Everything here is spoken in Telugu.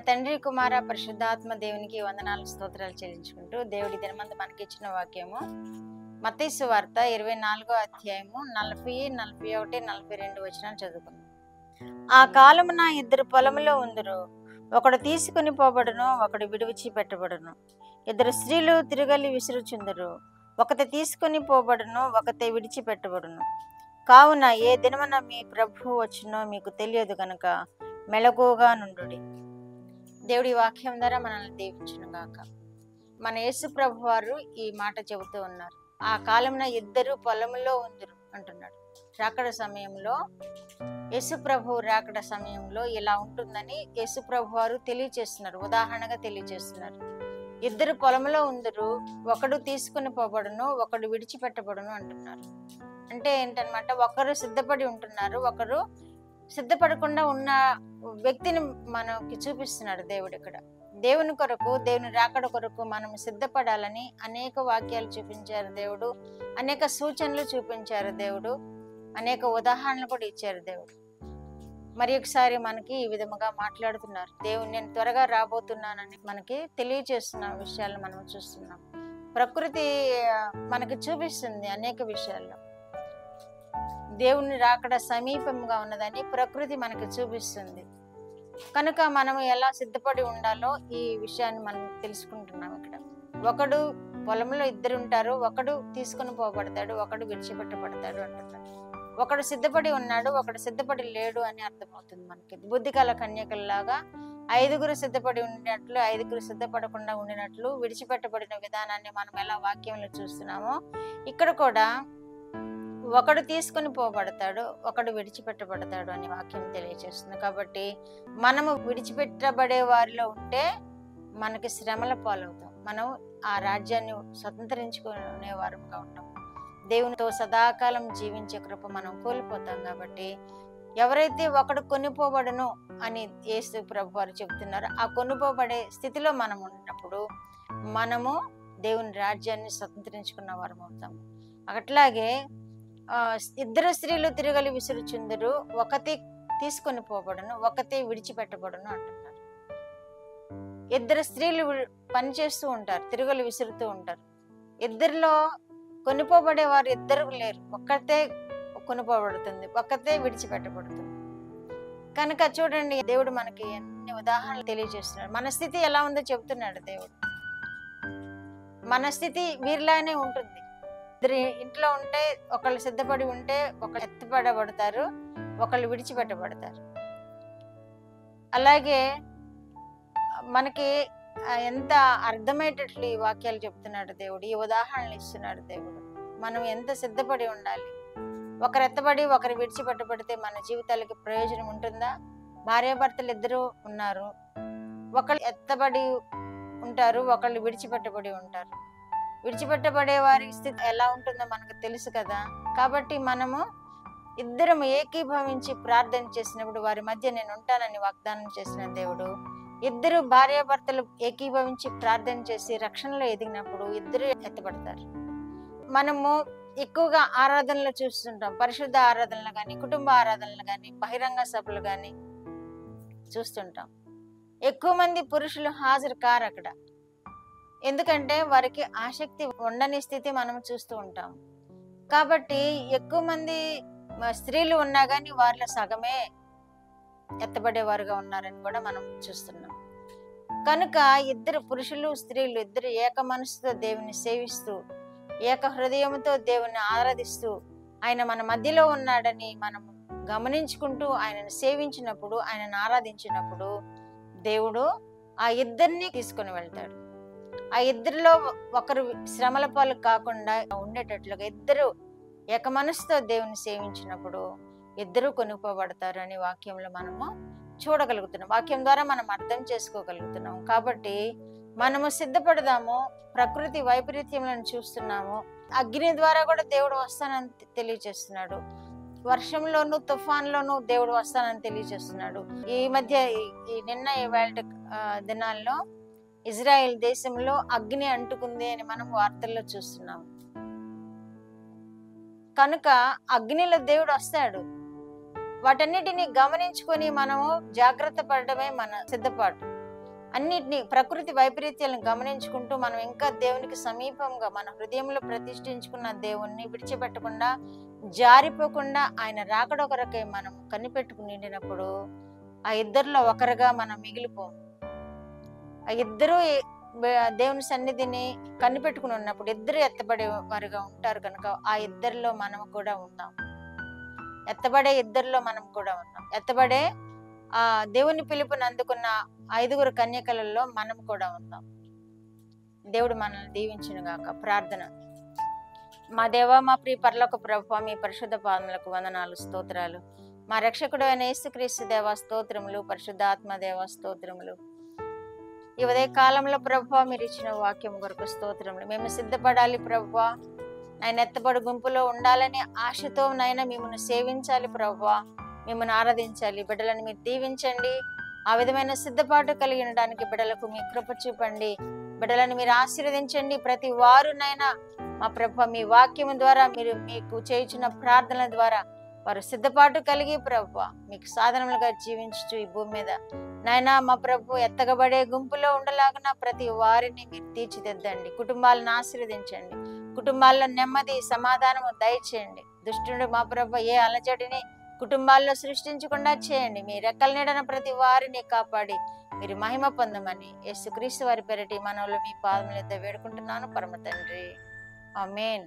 తండ్రి కుమార పరిశుద్ధాత్మ దేవునికి వందనాలు స్తోత్రాలు చెల్లించుకుంటూ దేవుడి దినమంతా మనకి ఇచ్చిన వాక్యము మత్తయి సువార్త 24వ అధ్యాయము 40, 41, 42 వచనాలు చదువుకుందాం. ఆ కాలమున ఇద్దరు పొలములో ఉందురు, ఒకడు తీసుకుని పోబడును, ఒకడు విడిచి పెట్టబడును. ఇద్దరు స్త్రీలు తిరగలి విసురుచుందురు, ఒకటి తీసుకుని పోబడును, ఒకటి విడిచిపెట్టబడును. కావున ఏ దినమున మీ ప్రభువు వచ్చునో మీకు తెలియదు గనుక మెలకువగా నుండుడి. దేవుడి వాక్యం ద్వారా మనల్ని దీవించును గాక. మన యేసు ప్రభు వారు ఈ మాట చెబుతూ ఉన్నారు. ఆ కాలమున ఇద్దరు పొలములో ఉందురు అంటున్నాడు. రాకడ సమయంలో యేసు ప్రభు రాకడ సమయంలో ఇలా ఉంటుందని యేసు ప్రభు వారు తెలియచేస్తున్నారు, ఉదాహరణగా తెలియచేస్తున్నారు. ఇద్దరు పొలంలో ఉందరు, ఒకడు తీసుకుని పోబడును, ఒకడు విడిచిపెట్టబడును అంటున్నారు. అంటే ఏంటన్నమాట, ఒకరు సిద్ధపడి ఉంటున్నారు, ఒకరు సిద్ధపడకుండా ఉన్న వ్యక్తిని మనకి చూపిస్తున్నాడు దేవుడు. ఇక్కడ దేవుని కొరకు, దేవుని రాకడ కొరకు మనం సిద్ధపడాలని అనేక వాక్యాలు చూపించారు దేవుడు, అనేక సూచనలు చూపించారు దేవుడు, అనేక ఉదాహరణలు కూడా ఇచ్చారు దేవుడు. మరి ఒకసారి మనకి ఈ విధముగా మాట్లాడుతున్నారు. దేవుడు నేను త్వరగా రాబోతున్నానని మనకి తెలియచేస్తున్న విషయాలు మనం చూస్తున్నాం. ప్రకృతి మనకి చూపిస్తుంది అనేక విషయాల్లో. దేవుని రాకడ సమీపంగా ఉన్నదని ప్రకృతి మనకి చూపిస్తుంది. కనుక మనం ఎలా సిద్ధపడి ఉండాలో ఈ విషయాన్ని మనం తెలుసుకుంటున్నాం. ఇక్కడ ఒకడు పొలంలో ఇద్దరు ఉంటారు, ఒకడు తీసుకుని పోబడతాడు, ఒకడు విడిచిపెట్టబడతాడు అంటున్నాడు. ఒకడు సిద్ధపడి ఉన్నాడు, ఒకడు సిద్ధపడి లేడు అని అర్థమవుతుంది మనకి. బుద్ధికాల కన్యకల్లాగా ఐదుగురు సిద్ధపడి ఉండినట్లు, ఐదుగురు సిద్ధపడకుండా ఉండినట్లు విడిచిపెట్టబడిన విధానాన్ని మనం ఎలా వాక్యంలో చూస్తున్నామో ఇక్కడ కూడా ఒకడు తీసుకుని పోబడతాడు, ఒకడు విడిచిపెట్టబడతాడు అని వాక్యం తెలియజేస్తుంది. కాబట్టి మనము విడిచిపెట్టబడే వారిలో ఉంటే మనకి శ్రమల పాలవుతాం, మనం ఆ రాజ్యాన్ని స్వతంత్రించుకునే వారుగా ఉంటాం. దేవునితో సదాకాలం జీవించే కృప మనం కోల్పోతాం. కాబట్టి ఎవరైతే ఒకడు కొనిపోబడును అని యేసు ప్రభు వారు చెబుతున్నారో ఆ కొనుపోబడే స్థితిలో మనం ఉన్నప్పుడు మనము దేవుని రాజ్యాన్ని స్వతంత్రించుకున్న వారం అవుతాము. అట్లాగే ఇద్దరు స్త్రీలు తిరగలి విసురుచుందరు, ఒకటి తీసుకొని పోబడును, ఒకటి విడిచిపెట్టబడును అంటున్నారు. ఇద్దరు స్త్రీలు పని చేస్తూ ఉంటారు, తిరగలి విసురుతూ ఉంటారు. ఇద్దరిలో కొనిపోబడే వారు ఇద్దరు లేరు, ఒక్కతే కొనిపోబడుతుంది, ఒక్కతే విడిచిపెట్టబడుతుంది. కనుక చూడండి, దేవుడు మనకి ఎన్ని ఉదాహరణలు తెలియజేస్తున్నాడు. మన స్థితి ఎలా ఉందో చెబుతున్నాడు దేవుడు. మన స్థితి వీరిలానే ఉంటుంది. ఇద్దరు ఇంట్లో ఉంటే ఒకళ్ళు సిద్ధపడి ఉంటే ఒకళ్ళు ఎత్తిపడబడతారు, ఒకళ్ళు విడిచిపెట్టబడతారు. అలాగే మనకి ఎంత అర్థమయ్యేటట్లు ఈ వాక్యాలు చెప్తున్నాడు దేవుడు, ఈ ఉదాహరణలు ఇస్తున్నాడు దేవుడు. మనం ఎంత సిద్ధపడి ఉండాలి. ఒకరు ఎత్తబడి ఒకరు విడిచిపెట్టబడితే మన జీవితాలకి ప్రయోజనం ఉంటుందా? భార్యాభర్తలు ఇద్దరు ఉన్నారు, ఒకళ్ళు ఎత్తబడి ఉంటారు, ఒకళ్ళు విడిచిపెట్టబడి ఉంటారు. విడిచిపెట్టబడే వారి స్థితి ఎలా ఉంటుందో మనకు తెలుసు కదా. కాబట్టి మనము ఇద్దరం ఏకీభవించి ప్రార్థన చేసినప్పుడు వారి మధ్య నేను ఉంటానని వాగ్దానం చేసిన దేవుడు, ఇద్దరు భార్యాభర్తలు ఏకీభవించి ప్రార్థన చేసి రక్షణలో ఎదిగినప్పుడు ఇద్దరు ఎత్తబడతారు. మనము ఎక్కువగా ఆరాధనలు చూస్తుంటాం, పరిశుద్ధ ఆరాధనలు కానీ, కుటుంబ ఆరాధనలు కానీ, బహిరంగ సభలు కానీ చూస్తుంటాం. ఎక్కువ మంది పురుషులు హాజరు కారు అక్కడ, ఎందుకంటే వారికి ఆసక్తి ఉండని స్థితి మనం చూస్తూ ఉంటాం. కాబట్టి ఎక్కువ మంది స్త్రీలు ఉన్నా కానీ వారిలో సగమే ఎత్తబడేవారుగా ఉన్నారని కూడా మనం చూస్తున్నాం. కనుక ఇద్దరు పురుషులు స్త్రీలు ఇద్దరు ఏక మనసుతో దేవుని సేవిస్తూ, ఏక హృదయంతో దేవుని ఆరాధిస్తూ, ఆయన మన మధ్యలో ఉన్నాడని మనం గమనించుకుంటూ ఆయనను సేవించినప్పుడు, ఆయనను ఆరాధించినప్పుడు దేవుడు ఆ ఇద్దరిని తీసుకుని వెళ్తాడు. ఆ ఇద్దరిలో ఒకరు శ్రమల పాలు కాకుండా ఉండేటట్లుగా ఇద్దరు ఏక మనసుతో దేవుని సేవించినప్పుడు ఇద్దరు కొనుక్కోబడతారు అని వాక్యంలో మనము చూడగలుగుతున్నాం. వాక్యం ద్వారా మనం అర్థం చేసుకోగలుగుతున్నాం. కాబట్టి మనము సిద్ధపడదాము. ప్రకృతి వైపరీత్యములను చూస్తున్నాము. అగ్ని ద్వారా కూడా దేవుడు వస్తానని తెలియజేస్తున్నాడు. వర్షంలోను తుఫాన్లోను దేవుడు వస్తానని తెలియజేస్తున్నాడు. ఈ మధ్య నిన్న ఇవాళ దినాల్లో ఇజ్రాయెల్ దేశంలో అగ్ని అంటుకుంది అని మనం వార్తల్లో చూస్తున్నాము. కనుక అగ్నిలో దేవుడు వస్తాడు. వాటన్నిటిని గమనించుకొని మనము జాగ్రత్త పడడమే మన సిద్ధపాటు. అన్నిటినీ ప్రకృతి వైపరీత్యాలను గమనించుకుంటూ మనం ఇంకా దేవునికి సమీపంగా మన హృదయంలో ప్రతిష్ఠించుకున్న దేవుణ్ణి విడిచిపెట్టకుండా, జారిపోకుండా ఆయన రాకడ కొరకై మనం కనిపెట్టుకుని నిండినప్పుడు ఆ ఇద్దరిలో ఒకరుగా మనం మిగిలిపోం. ఆ ఇద్దరు దేవుని సన్నిధిని కనిపెట్టుకుని ఉన్నప్పుడు ఇద్దరు ఎత్తబడే వారుగా ఉంటారు కనుక ఆ ఇద్దరిలో మనం కూడా ఉన్నాం. ఎత్తబడే ఇద్దరిలో మనం కూడా ఉన్నాం. ఎత్తబడే ఆ దేవుని పిలుపుని అందుకున్న 5 కన్యకలలో మనం కూడా ఉన్నాం. దేవుడు మనల్ని దీవించును గాక. ప్రార్థన. మా దేవా, మా ప్రియ పరలోక ప్రభువా, మీ పరిశుద్ధ పాదములకు వందనాలు, స్తోత్రాలు. మా రక్షకుడు అయిన యేసుక్రీస్తు దేవా స్తోత్రములు, పరిశుద్ధాత్మ దేవా స్తోత్రములు. ఈ ఉదయ కాలంలో ప్రభువా మీరు ఇచ్చిన వాక్యం కొరకు స్తోత్రములు. మేము సిద్ధపడాలి ప్రభువా, ఆయన ఎత్తబడి గుంపులో ఉండాలని ఆశతో నైనా మిమ్మల్ని సేవించాలి ప్రభువా, మిమ్మల్ని ఆరాధించాలి. బిడ్డలను మీరు దీవించండి. ఆ విధమైన సిద్ధపాటు కలిగి ఉండడానికి బిడ్డలకు మీ కృప చూపండి. బిడ్డలను మీరు ఆశీర్వదించండి. ప్రతి వారునైనా మా ప్రభువా మీ వాక్యం ద్వారా మీరు మీకు చేయుచున్న ప్రార్థనల ద్వారా వారు సిద్ధపాటు కలిగి ప్రభువా మీకు సాధనలుగా జీవించు ఈ భూమి మీద నాయనా మా ప్రభు ఎత్తగబడే గుంపులో ఉండలాగా ప్రతి వారిని మీరు తీర్చిదిద్దండి. కుటుంబాలను ఆశీర్వదించండి. కుటుంబాల్లో నెమ్మది సమాధానము దయచేయండి. దుష్టుడు మా ప్రభు ఏ అలజడిని కుటుంబాల్లో సృష్టించకుండా చేయండి. మీ రెక్కల నీడన ప్రతి వారిని కాపాడి మీరు మహిమ పొందమని యేసుక్రీస్తు వారి పేరిట మనవులు మీ పాదముల యొద్ద వేడుకుంటున్నాను పరమ తండ్రి. ఆమేన్.